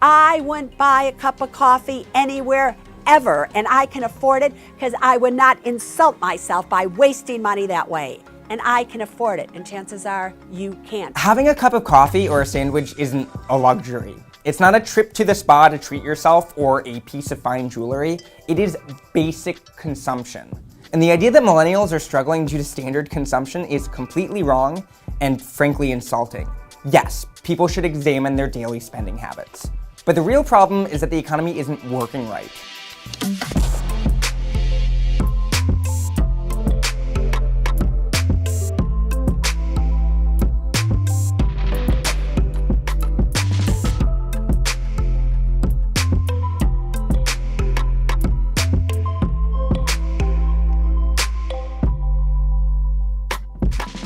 I wouldn't buy a cup of coffee anywhere ever, and I can afford it because I would not insult myself by wasting money that way. And I can afford it, and chances are you can't. Having a cup of coffee or a sandwich isn't a luxury. It's not a trip to the spa to treat yourself or a piece of fine jewelry. It is basic consumption. And the idea that millennials are struggling due to standard consumption is completely wrong and frankly insulting. Yes, people should examine their daily spending habits. But the real problem is that the economy isn't working right.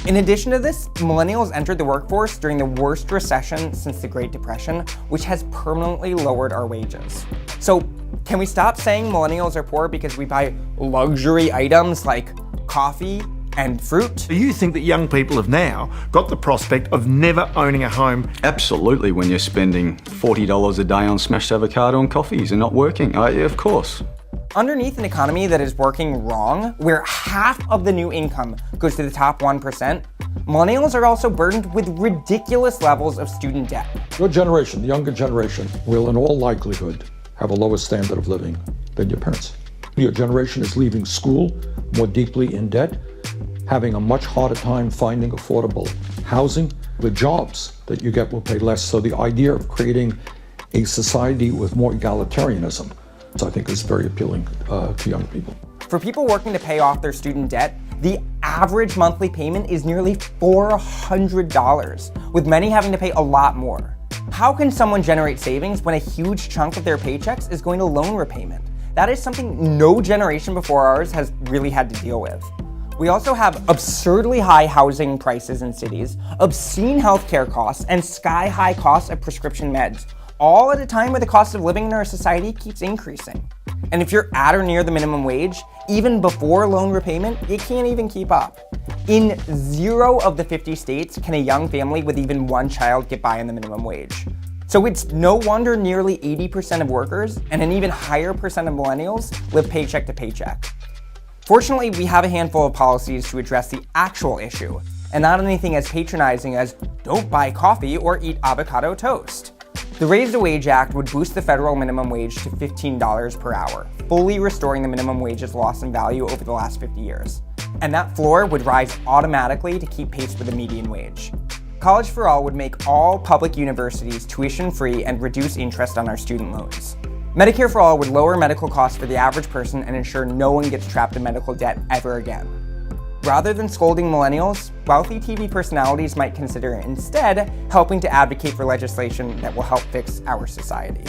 In addition to this, millennials entered the workforce during the worst recession since the Great Depression, which has permanently lowered our wages. So, can we stop saying millennials are poor because we buy luxury items like coffee and fruit? Do you think that young people have now got the prospect of never owning a home? Absolutely, when you're spending $40 a day on smashed avocado and coffees and not working. Of course. Underneath an economy that is working wrong, where half of the new income goes to the top 1%, millennials are also burdened with ridiculous levels of student debt. Your generation, the younger generation, will in all likelihood have a lower standard of living than your parents. Your generation is leaving school more deeply in debt, having a much harder time finding affordable housing. The jobs that you get will pay less. So the idea of creating a society with more egalitarianism, I think, is very appealing to young people. For people working to pay off their student debt, the average monthly payment is nearly $400, with many having to pay a lot more. How can someone generate savings when a huge chunk of their paychecks is going to loan repayment? That is something no generation before ours has really had to deal with. We also have absurdly high housing prices in cities, obscene healthcare costs, and sky-high costs of prescription meds, all at a time where the cost of living in our society keeps increasing. And if you're at or near the minimum wage, even before loan repayment, you can't even keep up. In 0 of the 50 states can a young family with even one child get by on the minimum wage. So it's no wonder nearly 80% of workers and an even higher percent of millennials live paycheck to paycheck. Fortunately, we have a handful of policies to address the actual issue, and not anything as patronizing as don't buy coffee or eat avocado toast. The Raise the Wage Act would boost the federal minimum wage to $15 per hour, fully restoring the minimum wage's loss in value over the last 50 years. And that floor would rise automatically to keep pace with the median wage. College for All would make all public universities tuition-free and reduce interest on our student loans. Medicare for All would lower medical costs for the average person and ensure no one gets trapped in medical debt ever again. Rather than scolding millennials, wealthy TV personalities might consider instead helping to advocate for legislation that will help fix our society.